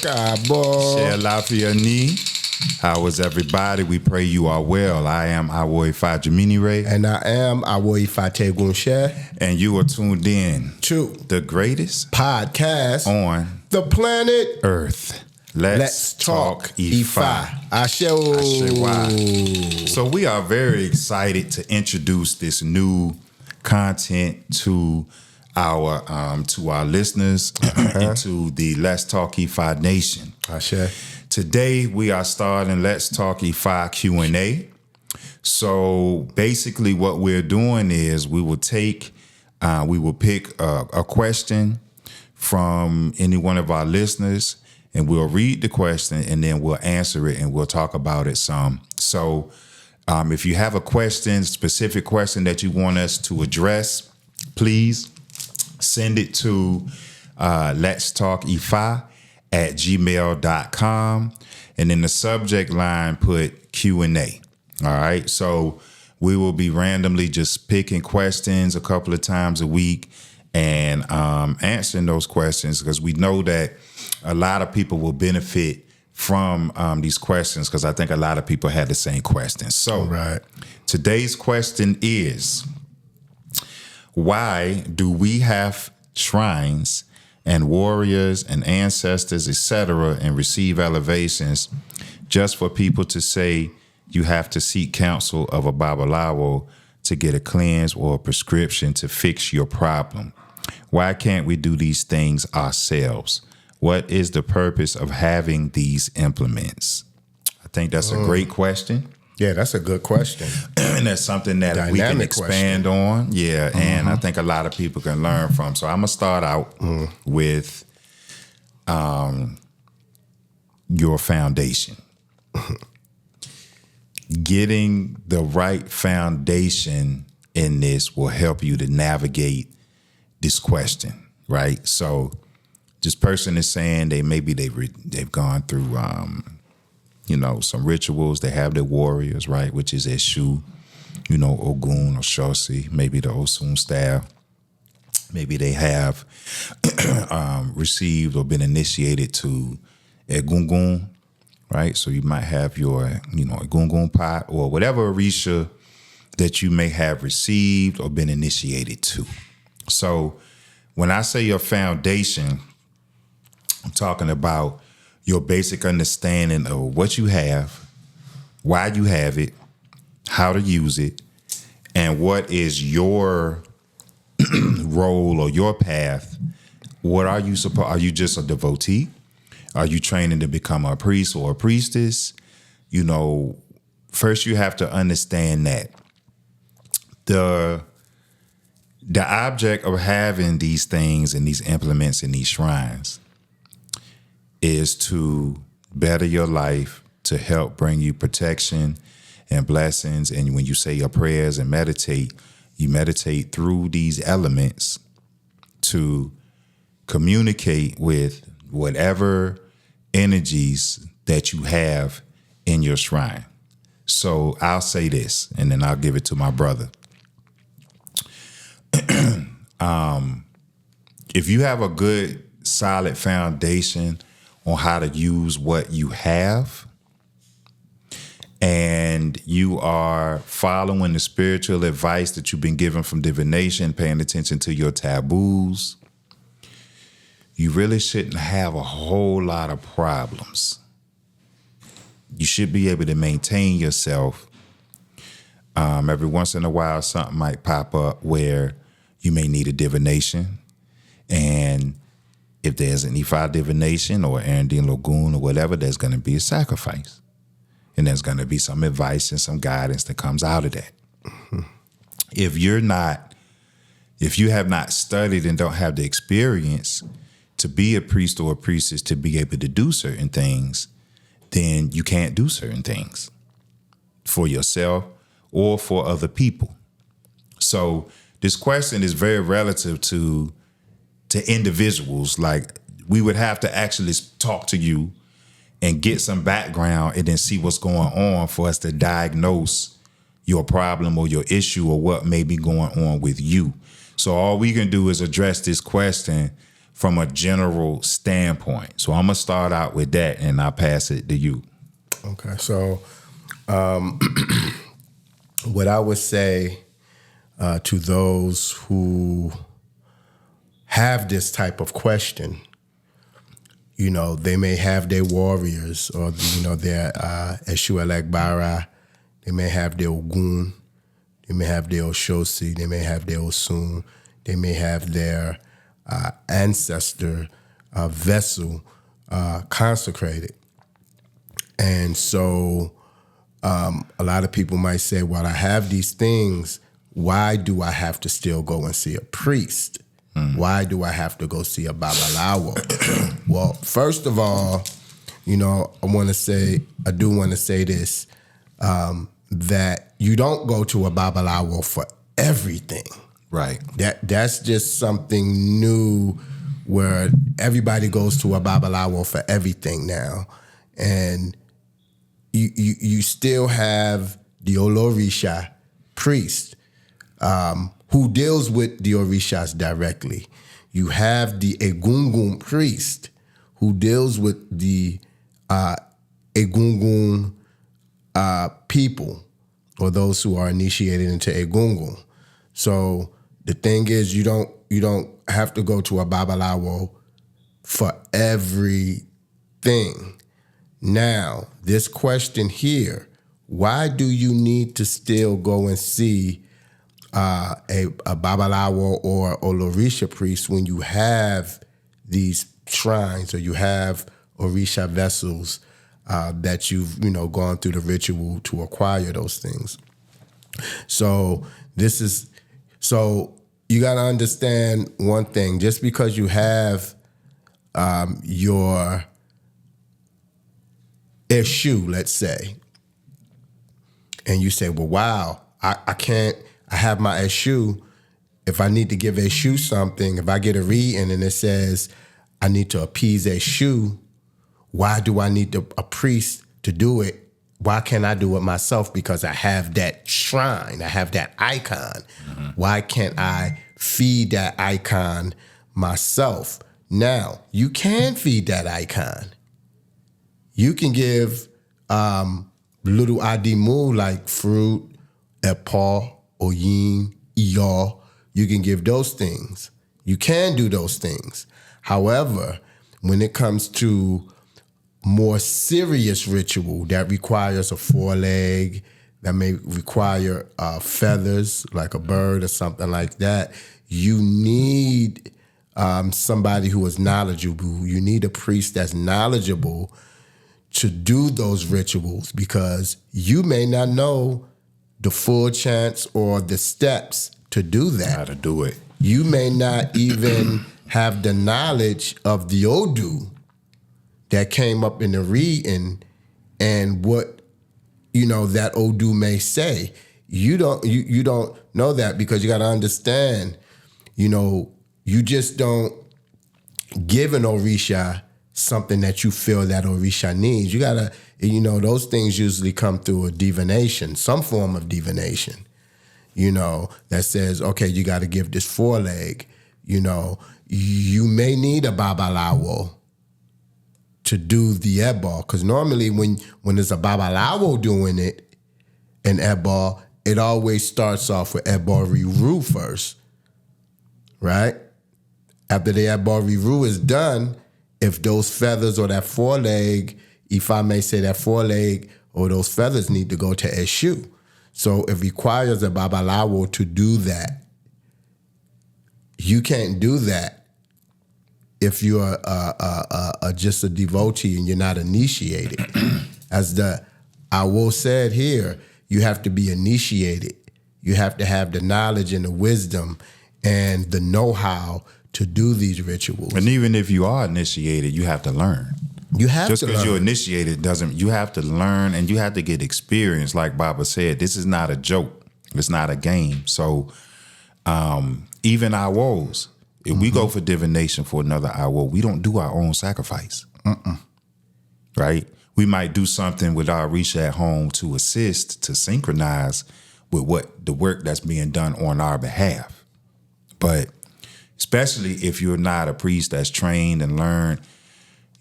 Cabo. Share Lafayette. How is everybody? We pray you are well. I am Awo Ifa Jamini Ray. And I am Awo Ifa Tegun Share. And you are tuned in to the greatest podcast on the planet Earth. Let's talk IFA. Ashe. So we are very excited to introduce this new content to our listeners and to the Let's Talk IFA Nation. Ashe. Today we are starting Let's Talk IFA Q&A. So basically what we're doing is we will pick a question from any one of our listeners, and we'll read the question and then we'll answer it and we'll talk about it some. So if you have a question, specific question that you want us to address, please send it to Let's Talk IFA at gmail.com, and in the subject line put Q&A. All right, so we will be randomly just picking questions a couple of times a week and answering those questions, because we know that a lot of people will benefit from these questions, because I think a lot of people had the same questions. So Today's question is, why do we have shrines and warriors and ancestors, etc., and receive elevations just for people to say you have to seek counsel of a babalawo to get a cleanse or a prescription to fix your problem? Why can't we do these things ourselves? What is the purpose of having these implements? I think that's a great question. Yeah, that's a good question. And that's something that we can expand on. Yeah, and I think a lot of people can learn from. So I'm going to start out with your foundation. Getting the right foundation in this will help you to navigate this question, right? So this person is saying they've gone through some rituals. They have their warriors, right, which is Eshu, Ogun or Shosi, maybe the Osun staff. Maybe they have received or been initiated to Egungun, right? So you might have your, Egungun pot or whatever Orisha that you may have received or been initiated to. So when I say your foundation, I'm talking about your basic understanding of what you have, why you have it, how to use it, and what is your role or your path. What are you supposed? Are you just a devotee? Are you training to become a priest or a priestess? First you have to understand that the object of having these things and these implements and these shrines is to better your life, to help bring you protection and blessings. And when you say your prayers and meditate, you meditate through these elements to communicate with whatever energies that you have in your shrine. So I'll say this, and then I'll give it to my brother. If you have a good, solid foundation on how to use what you have, and you are following the spiritual advice that you've been given from divination, paying attention to your taboos, you really shouldn't have a whole lot of problems. You should be able to maintain yourself. Every once in a while, something might pop up where you may need a divination, and if there's an Ifa divination or Arandine Lagoon or whatever, there's going to be a sacrifice. And there's going to be some advice and some guidance that comes out of that. Mm-hmm. If you have not studied and don't have the experience to be a priest or a priestess to be able to do certain things, then you can't do certain things for yourself or for other people. So this question is very relative to individuals. Like, we would have to actually talk to you and get some background and then see what's going on for us to diagnose your problem or your issue or what may be going on with you. So all we can do is address this question from a general standpoint. So I'm going to start out with that and I'll pass it to you. Okay. So what I would say to those who have this type of question, you know, they may have their warriors or, you know, their Eshu Elegbara, they may have their Ogun, they may have their Oshosi, they may have their Osun, they may have their ancestor vessel consecrated. And so a lot of people might say, well, I have these things. Why do I have to still go and see a priest? Why do I have to go see a Babalawo? Well, first of all, you know, I do want to say this, that you don't go to a Babalawo for everything. Right. That's just something new where everybody goes to a Babalawo for everything now. And you still have the Olorisha priest, who deals with the Orishas directly. You have the Egungun priest who deals with the Egungun people or those who are initiated into Egungun. So the thing is, you don't have to go to a Babalawo for everything. Now, this question here, why do you need to still go and see a Babalawo or Olorisha priest when you have these shrines or you have Orisha vessels that you've, you know, gone through the ritual to acquire those things? So you got to understand one thing. Just because you have your Eshu, let's say, and you say, well, wow, I have my Eshu. If I need to give Eshu something, if I get a reading and it says I need to appease Eshu, why do I need a priest to do it? Why can't I do it myself? Because I have that shrine, I have that icon. Mm-hmm. Why can't I feed that icon myself? Now, you can feed that icon. You can give little adimu like fruit, epaw, oyin, iyal. You can give those things. You can do those things. However, when it comes to more serious ritual that requires a foreleg, that may require feathers like a bird or something like that, you need somebody who is knowledgeable. You need a priest that's knowledgeable to do those rituals, because you may not know the full chants or the steps to do that. How to do it. You may not even have the knowledge of the Odu that came up in the reading and what, you know, that Odu may say. You don't know that, because you got to understand, you know, you just don't give an Orisha something that you feel that Orisha needs. You got to, you know, those things usually come through a divination, some form of divination, you know, that says, okay, you got to give this foreleg. You know, you may need a Babalawo to do the Ebal, because normally when there's a Babalawo doing it, an Ebal, it always starts off with Ebal Riru first, right? After the Ebal Riru is done, if those feathers or that foreleg, if I may say, that foreleg or those feathers need to go to Eshu. So it requires a Babalawo to do that. You can't do that if you're just a devotee and you're not initiated. As the Awo said here, you have to be initiated. You have to have the knowledge and the wisdom and the know-how to do these rituals. And even if you are initiated, you have to learn. You have Just to because learn. you're initiated doesn't, you have to learn and you have to get experience. Like Baba said, this is not a joke. It's not a game. So even our woes, if we go for divination for another hour, we don't do our own sacrifice. right? We might do something with our Orisha at home to assist, to synchronize with what the work that's being done on our behalf. But especially if you're not a priest that's trained and learned,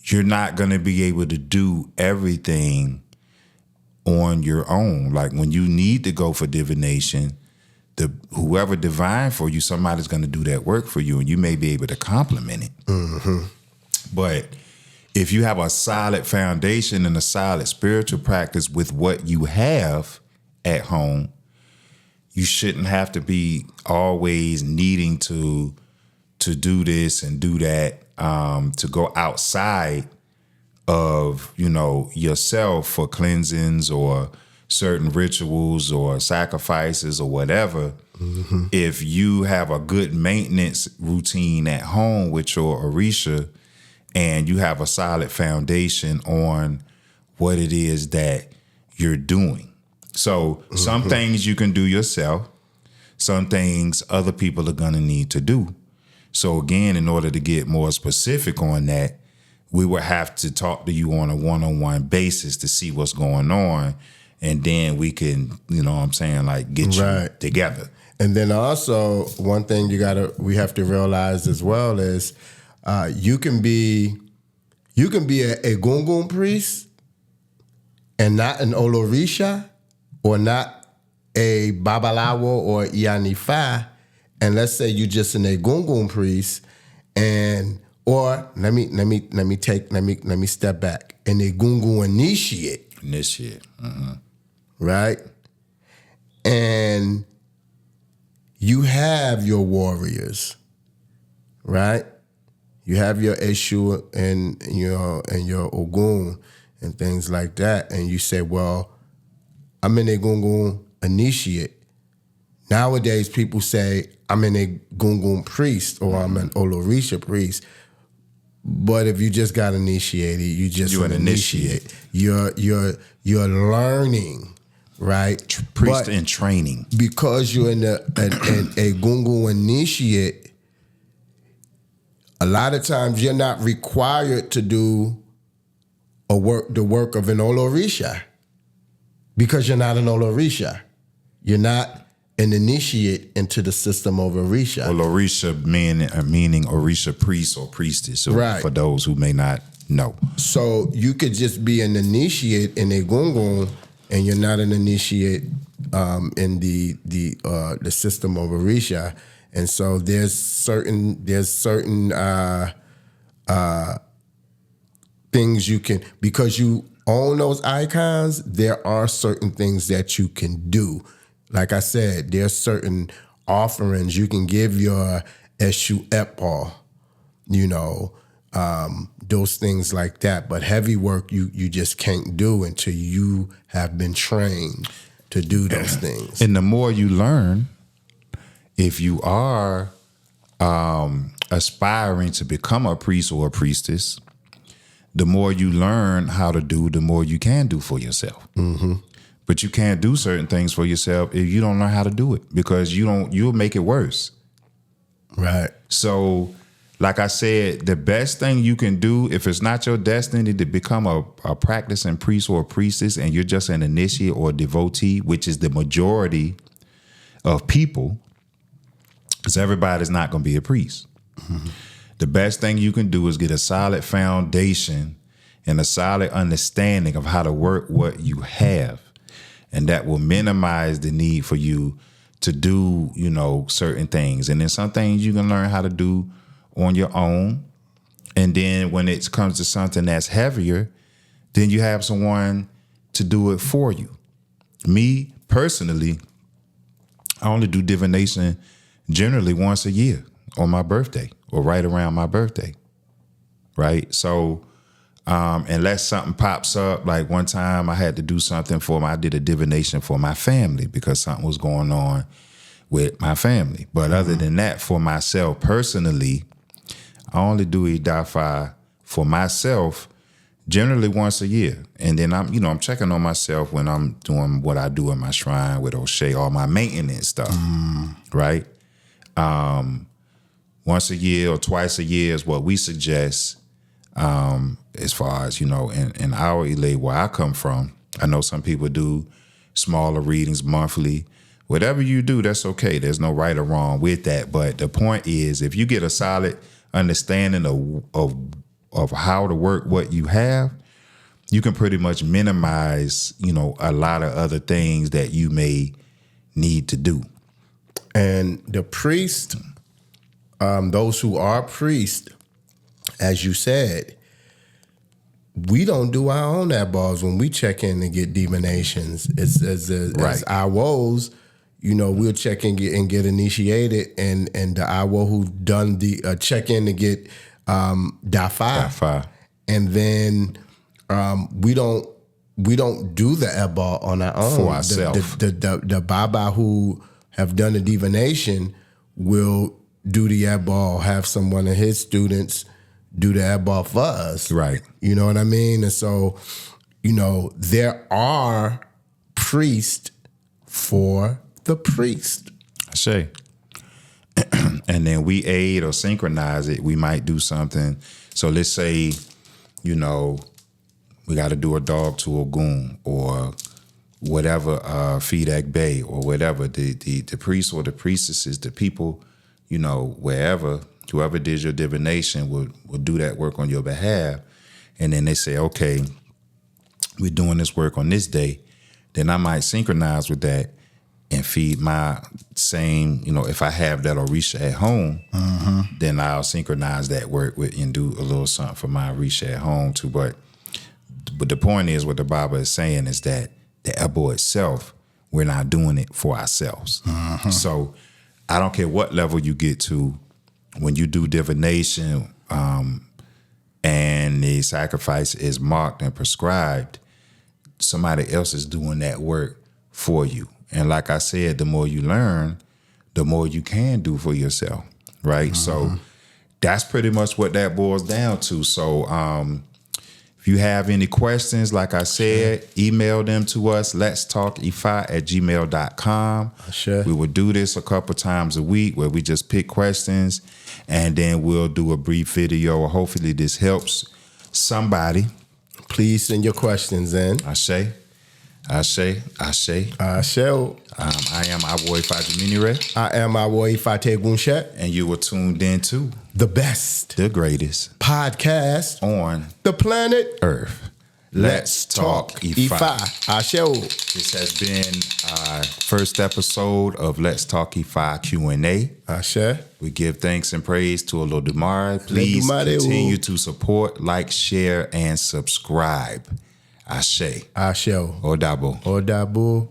you're not going to be able to do everything on your own. Like when you need to go for divination, whoever divine for you, somebody's going to do that work for you, and you may be able to complement it. Mm-hmm. But if you have a solid foundation and a solid spiritual practice with what you have at home, you shouldn't have to be always needing to do this and do that, to go outside of, yourself for cleansings or certain rituals or sacrifices or whatever. Mm-hmm. If you have a good maintenance routine at home with your Orisha and you have a solid foundation on what it is that you're doing. So some things you can do yourself, some things other people are going to need to do. So again, in order to get more specific on that, we would have to talk to you on a one-on-one basis to see what's going on. And then we can, get you together. And then also one thing we have to realize as well is you can be a Gungun priest and not an Olorisha or not a Babalawo or Ianifa, and let's say you're just an Gungun priest, or let me step back, an Gungun initiate. Mm-hmm. Right? And you have your warriors, right? You have your Eshu and your Ogun and things like that. And you say, well, I'm an Egungun initiate. Nowadays, people say, I'm an Egungun priest or I'm an Olorisha priest. But if you just got initiated, you're an initiate. You're learning. Right, priest in training. Because you're a Gungun initiate, a lot of times you're not required to do the work of an Olorisha because you're not an Olorisha. You're not an initiate into the system of Orisha. Olorisha meaning Orisha priest or priestess. So right. For those who may not know, so you could just be an initiate in a Gungun. And you're not an initiate in the system of Orisha, and so there's certain things you can, because you own those icons. There are certain things that you can do. Like I said, there's certain offerings you can give your Eshu Epa, those things like that. But heavy work you just can't do until you have been trained to do those things. And the more you learn, if you are aspiring to become a priest or a priestess, the more you learn how to do, the more you can do for yourself. Mm-hmm. But you can't do certain things for yourself if you don't learn how to do it, because you'll make it worse. Right. So, like I said, the best thing you can do, if it's not your destiny to become a practicing priest or a priestess and you're just an initiate or a devotee, which is the majority of people, because everybody's not going to be a priest. Mm-hmm. The best thing you can do is get a solid foundation and a solid understanding of how to work what you have. And that will minimize the need for you to do, certain things. And then some things you can learn how to do on your own. And then when it comes to something that's heavier, then you have someone to do it for you. Me, personally, I only do divination generally once a year on my birthday or right around my birthday, right? So unless something pops up, like one time I had to do something I did a divination for my family because something was going on with my family. But other than that, for myself personally, I only do Idafa for myself generally once a year. And then I'm checking on myself when I'm doing what I do in my shrine with O'Shea, all my maintenance stuff, right? Once a year or twice a year is what we suggest. as far as, in our elite where I come from, I know some people do smaller readings monthly. Whatever you do, that's okay. There's no right or wrong with that. But the point is, if you get a solid understanding of how to work what you have, you can pretty much minimize, a lot of other things that you may need to do. And the priest, those who are priests, as you said, we don't do our own eyeballs when we check in and get divinations. As our woes, we'll check in and get initiated, and the Iwo who done the check in to get Dafa, and then we don't do the eyeball on our own for ourselves. The Baba who have done the divination will do the eyeball, have someone of his students do the eyeball for us. Right. You know what I mean? And so, there are priests for the priest. I say. And then we aid or synchronize it. We might do something. So let's say, we got to do a dog to a goon or whatever, Fedak Bay or whatever. The priest or the priestesses, the people, wherever, whoever did your divination will do that work on your behalf. And then they say, okay, we're doing this work on this day. Then I might synchronize with that and feed my same, if I have that Orisha at home, then I'll synchronize that work with and do a little something for my Orisha at home too. But the point is, what the Bible is saying is that the Ebo itself, we're not doing it for ourselves. So I don't care what level you get to, when you do divination and the sacrifice is marked and prescribed, somebody else is doing that work for you. And like I said, the more you learn, the more you can do for yourself, right? So that's pretty much what that boils down to. So if you have any questions, like I said, email them to us, letstalkifa@gmail.com. Sure. We will do this a couple times a week where we just pick questions, and then we'll do a brief video. Hopefully this helps somebody. Please send your questions in. Ashe. I shall. I am Awo Ifa Jaminire. I am Awo Ifa Tegunshet. And you were tuned in to the best, the greatest podcast on the planet Earth. Let's Talk IFA. I shall. This has been our first episode of Let's Talk IFA Q&A. Ashe. We give thanks and praise to Olodumare. Please continue to support, like, share, and subscribe. Ashe. I shall. Odabo. Odabo.